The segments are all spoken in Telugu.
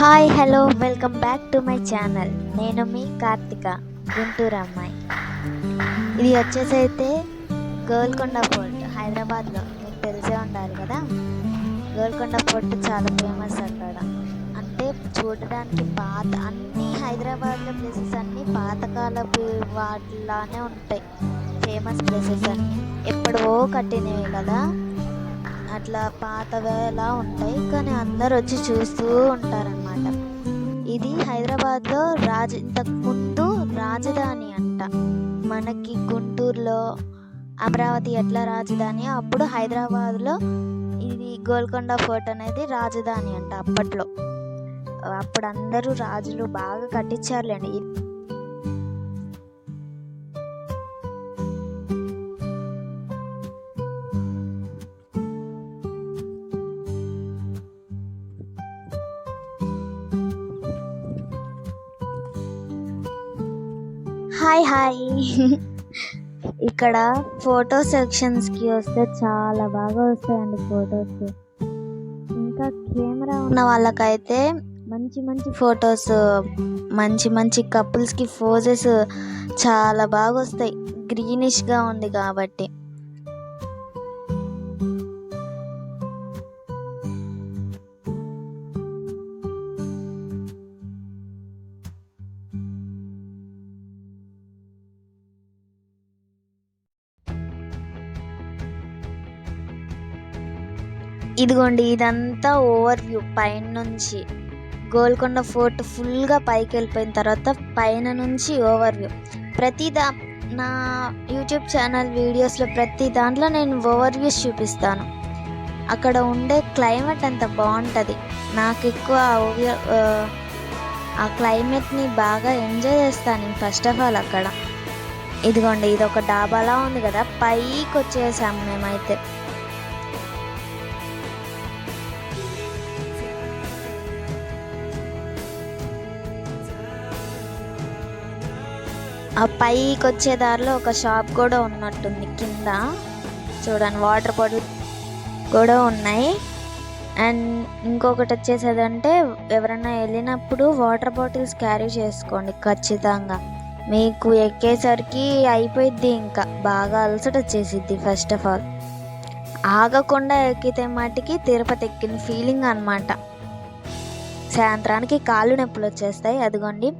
Hi hello welcome back to my channel. నేను మీ కార్తిక, గుంటూరు అమ్మాయి. ఇది వచ్చేసి అయితే గోల్కొండ ఫోర్ట్ హైదరాబాద్లో, మీకు తెలిసే ఉండాలి కదా. గోల్కొండ ఫోర్ట్ చాలా ఫేమస్ అక్కడ. అంటే చూడడానికి అన్ని హైదరాబాద్లో ప్లేసెస్ అన్నీ పాతకాలపు వాటిలానే ఉంటాయి. ఫేమస్ ప్లేసెస్ అన్నీ ఎప్పుడో కట్టినవి కదా, అట్లా పాతవేలా ఉంటాయి. కానీ అందరు వచ్చి చూస్తూ ఉంటారనమాట. ఇది హైదరాబాద్లో ఇంతకు ముందు రాజధాని అంట. మనకి గుంటూరులో అమరావతి ఎట్లా రాజధాని, అప్పుడు హైదరాబాద్లో ఇది గోల్కొండ ఫోర్ట్ అనేది రాజధాని అంట అప్పట్లో. అప్పుడు అందరూ రాజులు బాగా కట్టించారులేండి. హాయ్ ఇక్కడ ఫోటో సెక్షన్స్కి వస్తే చాలా బాగా వస్తాయండి ఫొటోస్. ఇంకా కెమెరా ఉన్న వాళ్ళకైతే మంచి మంచి ఫొటోస్, మంచి మంచి కపుల్స్కి పోజెస్ చాలా బాగా వస్తాయి, గ్రీనిష్గా ఉంది కాబట్టి. ఇదిగోండి, ఇదంతా ఓవర్ వ్యూ పైన నుంచి. గోల్కొండ ఫోర్ట్ ఫుల్గా పైకి వెళ్ళిపోయిన తర్వాత పైన నుంచి ఓవర్ వ్యూ. నా యూట్యూబ్ ఛానల్ వీడియోస్లో ప్రతి దాంట్లో నేను ఓవర్ వ్యూస్ చూపిస్తాను. అక్కడ ఉండే క్లైమేట్ అంత బాగుంటుంది. నాకు ఎక్కువ ఆ క్లైమేట్ని బాగా ఎంజాయ్ చేస్తాను నేను ఫస్ట్ ఆఫ్ ఆల్ అక్కడ. ఇదిగోండి, ఇది ఒక డాబాలా ఉంది కదా, పైకి వచ్చేసాము మేమైతే. ఆ పైకి వచ్చే దారిలో ఒక షాప్ కూడా ఉన్నట్టుంది కింద. చూడండి, వాటర్ బాటిల్ కూడా ఉన్నాయి. అండ్ ఇంకొకటి వచ్చేసేదంటే, ఎవరైనా వెళ్ళినప్పుడు వాటర్ బాటిల్స్ క్యారీ చేసుకోండి ఖచ్చితంగా. మీకు ఎక్కేసరికి అయిపోయిద్ది, ఇంకా బాగా అలసట వచ్చేసిద్ది. ఫస్ట్ ఆఫ్ ఆల్ ఆగకుండా ఎక్కితే మటుకి తిరుపతి ఎక్కిన ఫీలింగ్ అనమాట. సాయంత్రానికి కాళ్ళు నొప్పులు వచ్చేస్తాయి. అదిగోండి,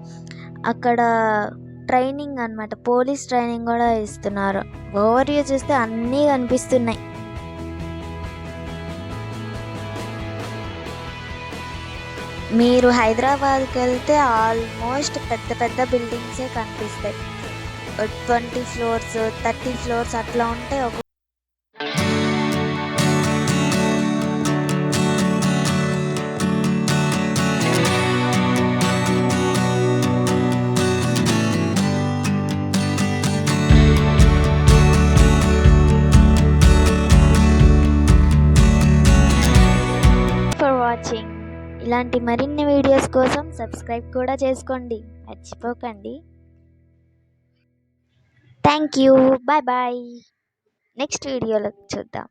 అక్కడ ట్రైనింగ్ అనమాట, పోలీస్ ట్రైనింగ్ కూడా ఇస్తున్నారు. ఓవర్ వ్యూ చూస్తే అన్నీ కనిపిస్తున్నాయి. మీరు హైదరాబాద్కి వెళ్తే ఆల్మోస్ట్ పెద్ద పెద్ద బిల్డింగ్సే కనిపిస్తాయి. 20 ఫ్లోర్స్ 30 ఫ్లోర్స్ అట్లా ఉంటాయి. ఇలాంటి మరిన్ని వీడియోస్ కోసం సబ్స్క్రైబ్ కూడా చేసుకోండి, మర్చిపోకండి. Thank you, bye. నెక్స్ట్ వీడియోలో చూద్దాం.